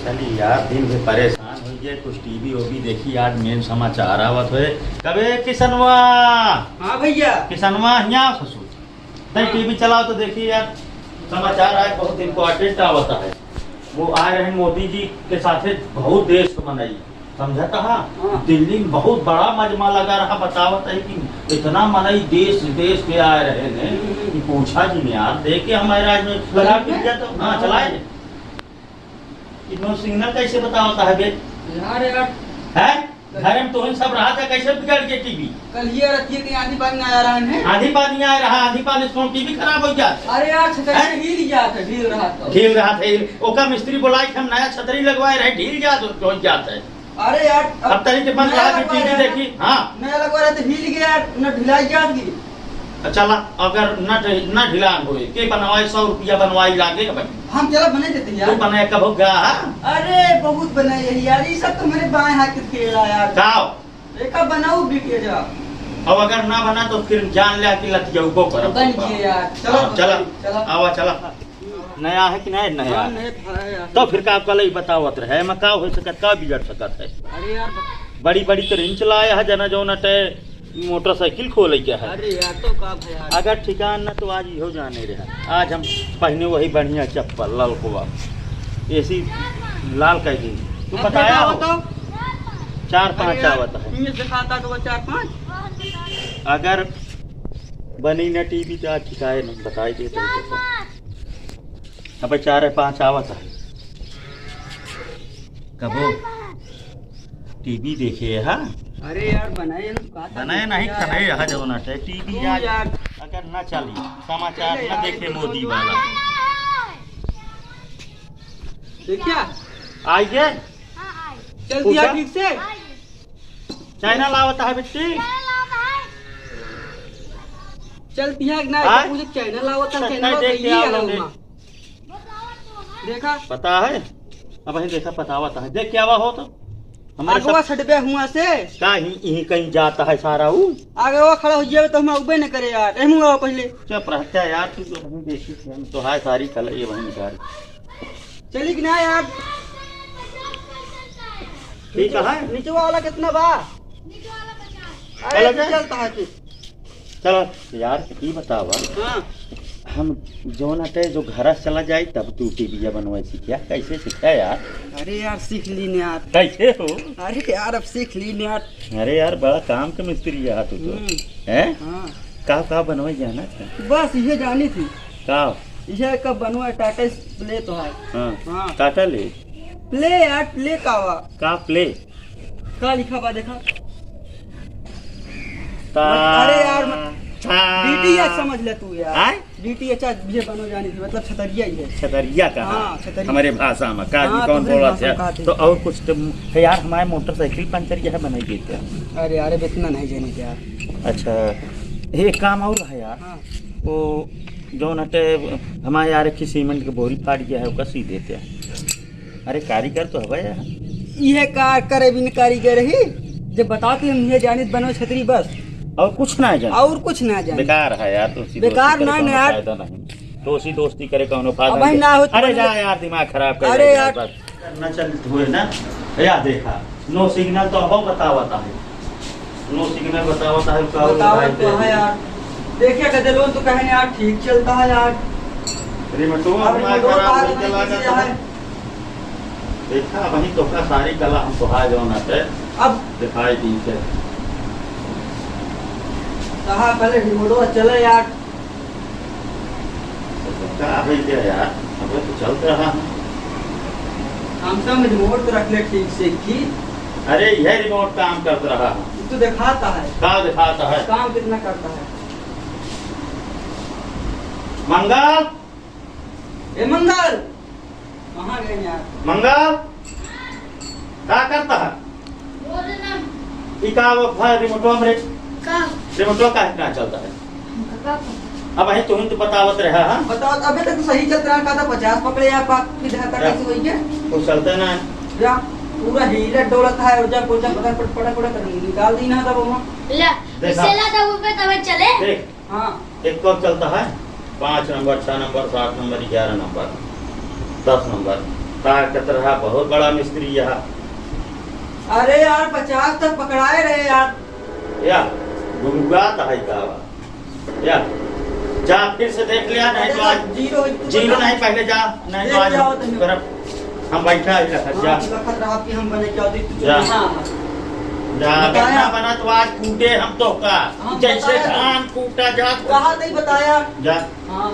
चलिए यार, दिन भर परेशान हो गए, कुछ टीवी ओवी देखी, आज मेन समाचार आवत हुए। कबे किसनवा? हाँ भैया। किसनवा यहाँ ससुर नहीं, टीवी चलाओ तो देखिए यार, समाचार आज बहुत इम्पोर्टेंट आवता है। वो आए रहे मोदी जी के साथ, बहुत देश को बनाई, समझा कहा। दिल्ली में बहुत बड़ा मजमा लगा रहा, बतावत है कि इतना मनाई देश विदेश के आए रहे ने कि पूछा जी ने यार, देखे हमारे राज्य में लगा दिया तो हाँ चलाए। इतना सिग्नल कैसे बतावता है बे? यार है घर में तो सब रहा था, कैसे बिगड़ गया टीवी? कल ये रखिए कि आंधी पानी आ रहा है। आंधी पानी आ रहा, आंधी पानी से टीवी खराब हो जाता। अरे यार छतरी हिल जाता, ढील रहा था। ढील रहा था, ओका मिस्त्री बुलाए हम नया छतरी लगवाए रहे, ढील जाता है। अरे यार अब तरीके बंद रहा कि टीवी देखी। हाँ नया लगवा रहे थे, हिल गया न ढिलाई जाती। चला, अगर न ढिलान होए के बनवाए 100 रुपया बनवाई लागे भाई। हम चला बने देते यार। तू बनाए कब होगा? अरे बहुत बनाई है यार, ये सब तो मेरे बाएं हाथ के खेल रहा यार। खाओ एक बनाऊ बिके जा। अब अगर ना बना तो फिर जान ले कि लतिया को कर बन गए यार। चलो चला आवा चला। नया है कि नहीं नया है? तो फिर का कल ही बतावत रहे मैं का हो सकत, का बिगड़ सकत है? अरे यार बड़ी बड़ी तो रिंच लाया है, जना जो नटे मोटरसाइकिल खोले क्या है। अरे यार तो का यार, अगर ठिकान ना तो आज इहो जाने रहा। आज हम पहने वही बढ़िया चप्पल लाल को ऐसी लाल कह दी तू बताया हो। 4-5 आवत है। दिखाता तो 4-5। अगर बनी न टीवी तो आज ठिकाए नहीं बताई दे तो अब 4-5 आवत है। कबो टीवी देखे है? अरे यार बनाए नहीं खनाए है जो ना टीवी आज अगर ना चली, समाचार न देखे मोदी वाला। देखिया आइए चल दिया ठीक से। चाइना लावता है बिट्टी, चल दिया ना मुझे चैनल आवता है। चैनल देखा पता है? अब ही देखा पतावता है, देख क्या हुआ हो तो हमारे सब छटबे हुआ से कहीं कहीं जाता है सारा। वो आगे वो खड़ा हो जाए तो हम उबे न करे यार। एमुआ पहले चुप रहता यार, तू तो वहीं देखी थी हम तो है सारी कल ये वहीं निकाल चली कि ना यार। ठीक है। नीचे वाला कितना बा? अरे चलता है। चलो यार ये बतावा, हाँ हम जो नटे जो घर चला जाए तब तू टीवी बनवाई सीखा, कैसे सीखा यार? अरे यार सीख ली ने यार। कैसे हो? अरे यार अब सीख ली ने यार। अरे यार बड़ा काम का मिस्त्री है तू तो है। हाँ का बनवाई जाना था? बस ये जानी थी का ये कब बनवा टाटा प्ले तो है। हाँ टाटा ले प्ले यार, प्ले का प्ले का लिखा बा देखा। अरे यार डीटीएच समझ ले तू यार। डीटीएच ये बनो जानी थी, मतलब छतरिया ही है। छतरिया का? हाँ, छतरिया। हमारे भाषा में का कौन बोला था तो और कुछ तो यार हमारे मोटरसाइकिल पंचर यह बनाई गई थी। अरे यार इतना नहीं जानी थी यार। अच्छा एक काम और है यार। हाँ। वो जो नटे हमारे यार की सीमेंट के बोरी फाड़ गया है वो सी देते हैं। अरे कारीगर तो है यार, ये कार करे बिन कारीगर ही जब बताती हम ये जानी बनो छतरी बस, और कुछ ना जाने, और कुछ ना जाने। बेकार है यार। तो बेकार ना यार, फायदा नहीं। दोस्ती करे कौनो फायदा नहीं ना हो। अरे जा यार दिमाग खराब कर। अरे यार ना चल हुए ना या देखा नो सिग्नल तो अब बतावता है, नो सिग्नल बतावता है का बताओ तो है यार। देखिए कदे लोन तो कहने यार ठीक चलता है यार। रिमोटो देखा वही तो का सारी कला हम तो हाय जो ना थे अब दिखाई दी से कहा पहले रिमोटो चले यार। का है क्या यार, अब तो चल रहा है। हम सब रिमोट तो रख ले ठीक से की। अरे यह रिमोट काम कर रहा है तो दिखाता है क्या दिखाता है, काम कितना करता है। मंगल ए मंगल कहाँ गए यार? मंगल क्या करता है? का वो रिमोटो में रिमोटो का इतना चलता है? अब है तुम तो बतावत रहा है। बताओ अबे तक तो सही चल रहा था। 50 पकड़े यार पाप फिर कैसे हुई है? वो चलता ना या पूरा हीरा डोलत है और जब पूजा पड़ा कर निकाल दी ना तब वहां ले इससे ला तब ऊपर तब चले। देख हां एक कब चलता है 5 number 6 number 7 number 11 number 10 number तार कत रहा बहुत बड़ा मिस्त्री यहाँ। अरे यार 50 तक पकड़ाए रहे यार। या गुनगुनाता है कावा। या जा फिर से देख लिया, नहीं तो आज जीरो जीरो नहीं, पहले जा, नहीं तो आज तरफ हम बैठा ही रखा जा। वक्त रहा कि हम बने क्या तू जा। हाँ जा बताया। बना तो आज कूटे हम तो का हम जैसे बताया। धान कूटा जा। कहा नहीं बताया। जा हाँ